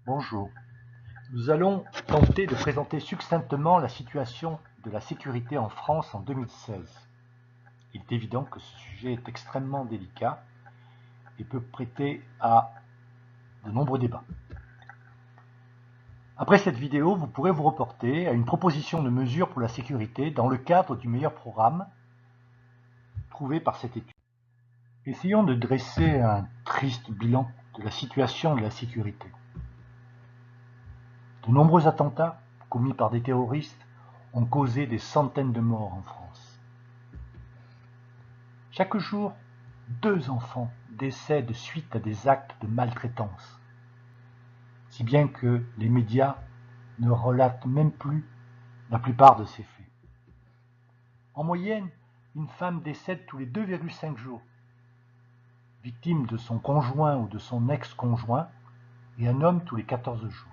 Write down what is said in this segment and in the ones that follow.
Bonjour. Nous allons tenter de présenter succinctement la situation de la sécurité en France en 2016. Il est évident que ce sujet est extrêmement délicat et peut prêter à de nombreux débats. Après cette vidéo, vous pourrez vous reporter à une proposition de mesures pour la sécurité dans le cadre du meilleur programme trouvé par cette étude. Essayons de dresser un triste bilan de la situation de la sécurité. De nombreux attentats commis par des terroristes ont causé des centaines de morts en France. Chaque jour, 2 enfants décèdent suite à des actes de maltraitance, si bien que les médias ne relatent même plus la plupart de ces faits. En moyenne, une femme décède tous les 2,5 jours, victime de son conjoint ou de son ex-conjoint, et un homme tous les 14 jours.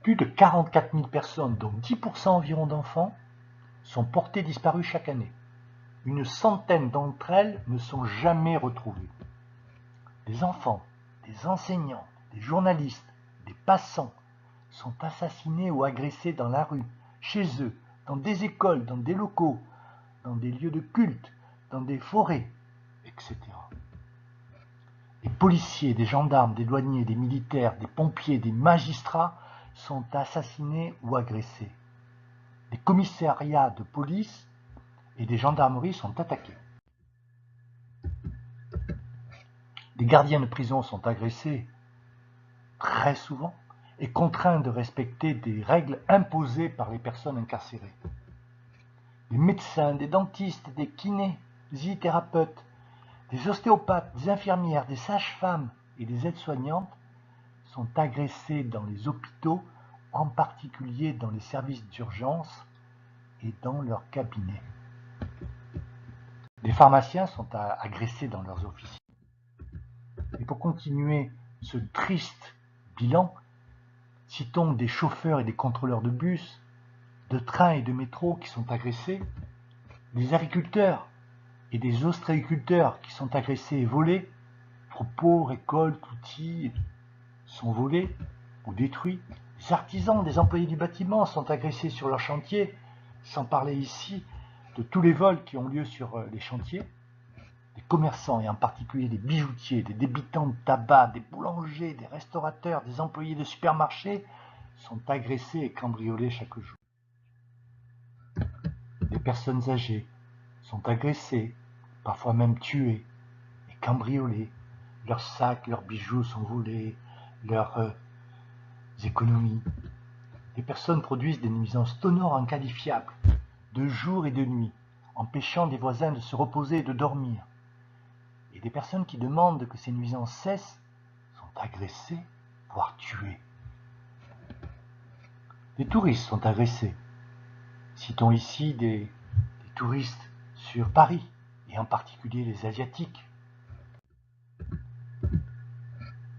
Plus de 44 000 personnes, dont 10% environ d'enfants, sont portées disparues chaque année. Une centaine d'entre elles ne sont jamais retrouvées. Des enfants, des enseignants, des journalistes, des passants sont assassinés ou agressés dans la rue, chez eux, dans des écoles, dans des locaux, dans des lieux de culte, dans des forêts, etc. Des policiers, des gendarmes, des douaniers, des militaires, des pompiers, des magistrats sont assassinés ou agressés. Des commissariats de police et des gendarmeries sont attaqués. Des gardiens de prison sont agressés très souvent et contraints de respecter des règles imposées par les personnes incarcérées. Des médecins, des dentistes, des kinésithérapeutes, des ostéopathes, des infirmières, des sages-femmes et des aides-soignantes sont agressés dans les hôpitaux, en particulier dans les services d'urgence et dans leurs cabinets. Des pharmaciens sont agressés dans leurs officines. Et pour continuer ce triste bilan, citons des chauffeurs et des contrôleurs de bus, de trains et de métro qui sont agressés, des agriculteurs et des ostréiculteurs qui sont agressés et volés, troupeaux, récoltes, outils sont volés ou détruits, des artisans, des employés du bâtiment sont agressés sur leur chantier, sans parler ici de tous les vols qui ont lieu sur les chantiers. Des commerçants, et en particulier des bijoutiers, des débitants de tabac, des boulangers, des restaurateurs, des employés de supermarchés, sont agressés et cambriolés chaque jour. Des personnes âgées sont agressées, parfois même tuées et cambriolées. Leurs sacs, leurs bijoux sont volés, leurs économies. Des personnes produisent des nuisances sonores inqualifiables, de jour et de nuit, empêchant des voisins de se reposer et de dormir. Et des personnes qui demandent que ces nuisances cessent sont agressées, voire tuées. Des touristes sont agressés. Citons ici des touristes sur Paris, et en particulier les Asiatiques.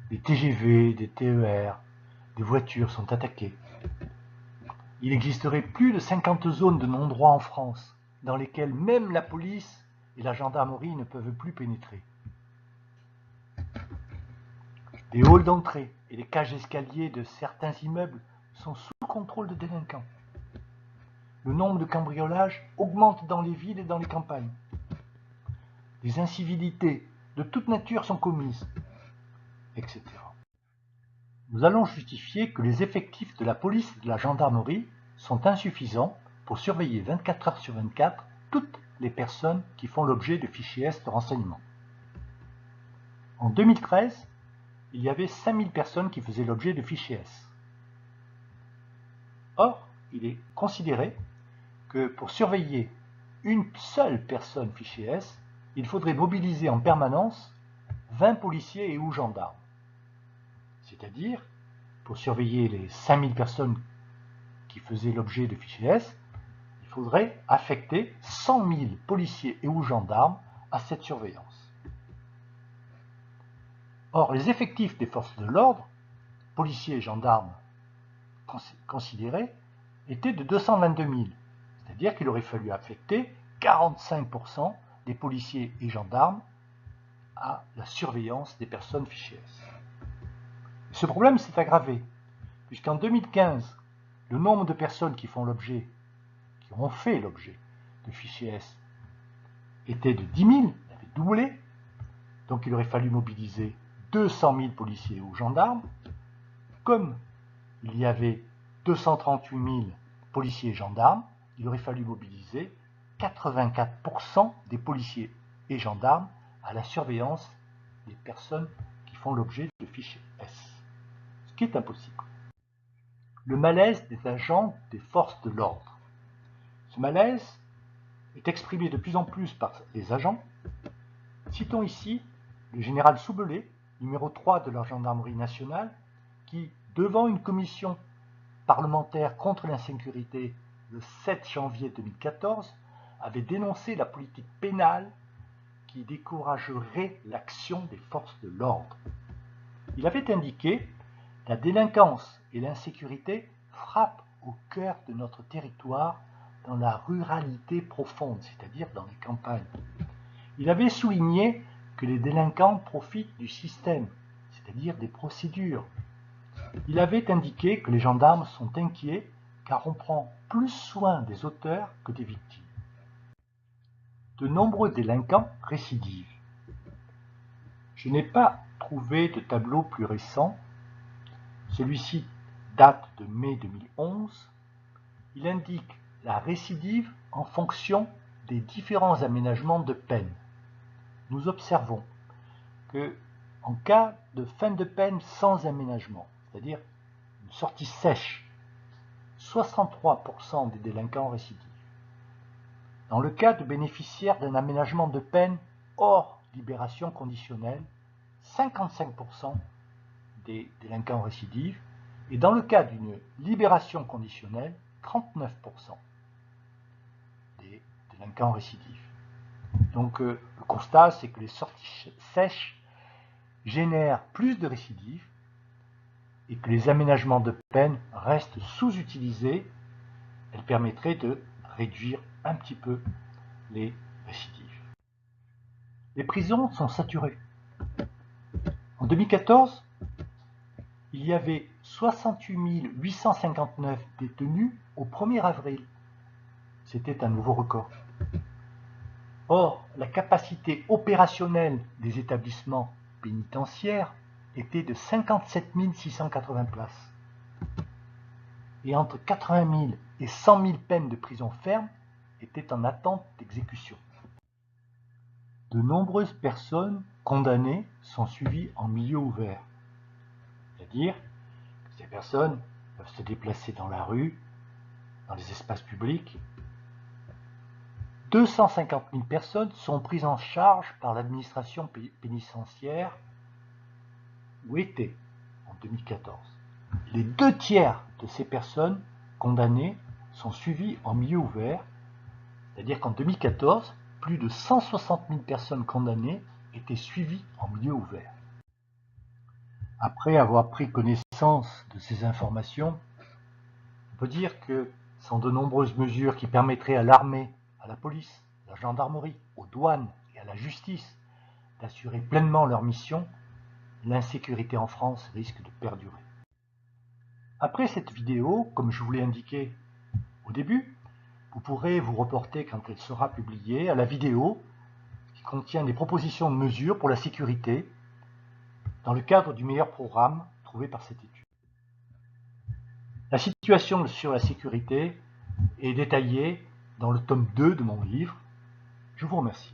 Des TGV, des TER, des voitures sont attaquées. Il existerait plus de 50 zones de non-droit en France, dans lesquelles même la police et la gendarmerie ne peuvent plus pénétrer. Des halls d'entrée et les cages d'escalier de certains immeubles sont sous contrôle de délinquants. Le nombre de cambriolages augmente dans les villes et dans les campagnes. Des incivilités de toute nature sont commises, etc. Nous allons justifier que les effectifs de la police et de la gendarmerie sont insuffisants pour surveiller 24 heures sur 24 toutes les personnes qui font l'objet de fichiers S de renseignement. En 2013, il y avait 5000 personnes qui faisaient l'objet de fichiers S. Or, il est considéré que pour surveiller une seule personne fichier S, il faudrait mobiliser en permanence 20 policiers et ou gendarmes. C'est-à-dire, pour surveiller les 5000 personnes qui faisaient l'objet de fichiers S, il faudrait affecter 100 000 policiers et ou gendarmes à cette surveillance. Or, les effectifs des forces de l'ordre, policiers et gendarmes considérés, étaient de 222 000. C'est-à-dire qu'il aurait fallu affecter 45% des policiers et gendarmes à la surveillance des personnes fichées S. Ce problème s'est aggravé, puisqu'en 2015, le nombre de personnes qui ont fait l'objet de fichiers S était de 10 000, il avait doublé, donc il aurait fallu mobiliser 200 000 policiers ou gendarmes. Comme il y avait 238 000 policiers et gendarmes, il aurait fallu mobiliser 84% des policiers et gendarmes à la surveillance des personnes qui font l'objet de fichiers S, ce qui est impossible. Le malaise des agents des forces de l'ordre. Ce malaise est exprimé de plus en plus par les agents. Citons ici le général Soubelé, numéro 3 de la gendarmerie nationale, qui, devant une commission parlementaire contre l'insécurité le 7 janvier 2014, avait dénoncé la politique pénale qui découragerait l'action des forces de l'ordre. Il avait indiqué « La délinquance et l'insécurité frappent au cœur de notre territoire dans la ruralité profonde, c'est-à-dire dans les campagnes. » Il avait souligné que les délinquants profitent du système, c'est-à-dire des procédures. Il avait indiqué que les gendarmes sont inquiets car on prend plus soin des auteurs que des victimes. De nombreux délinquants récidivent. Je n'ai pas trouvé de tableau plus récent. Celui-ci date de mai 2011. Il indique la récidive en fonction des différents aménagements de peine. Nous observons que, en cas de fin de peine sans aménagement, c'est-à-dire une sortie sèche, 63% des délinquants récidivent. Dans le cas de bénéficiaires d'un aménagement de peine hors libération conditionnelle, 55% des délinquants récidivent, et dans le cas d'une libération conditionnelle, 39% des délinquants récidivent. Donc le constat, c'est que les sorties sèches génèrent plus de récidives et que les aménagements de peine restent sous-utilisés. Elles permettraient de réduire un petit peu les récidives. Les prisons sont saturées. En 2014, il y avait 68 859 détenus au 1er avril. C'était un nouveau record. Or, la capacité opérationnelle des établissements pénitentiaires était de 57 680 places. Et entre 80 000 et 100 000 peines de prison ferme étaient en attente d'exécution. De nombreuses personnes condamnées sont suivies en milieu ouvert. C'est-à-dire que ces personnes peuvent se déplacer dans la rue, dans les espaces publics. 250 000 personnes sont prises en charge par l'administration pénitentiaire ou étaient en 2014. Les 2/3 de ces personnes condamnées sont suivies en milieu ouvert, c'est-à-dire qu'en 2014, plus de 160 000 personnes condamnées étaient suivies en milieu ouvert. Après avoir pris connaissance de ces informations, on peut dire que ce sont de nombreuses mesures qui permettraient à l'armée, à la police, à la gendarmerie, aux douanes et à la justice d'assurer pleinement leur mission. L'insécurité en France risque de perdurer. Après cette vidéo, comme je vous l'ai indiqué au début, vous pourrez vous reporter quand elle sera publiée à la vidéo qui contient des propositions de mesures pour la sécurité dans le cadre du meilleur programme trouvé par cette étude. La situation sur la sécurité est détaillée dans le tome 2 de mon livre. Je vous remercie.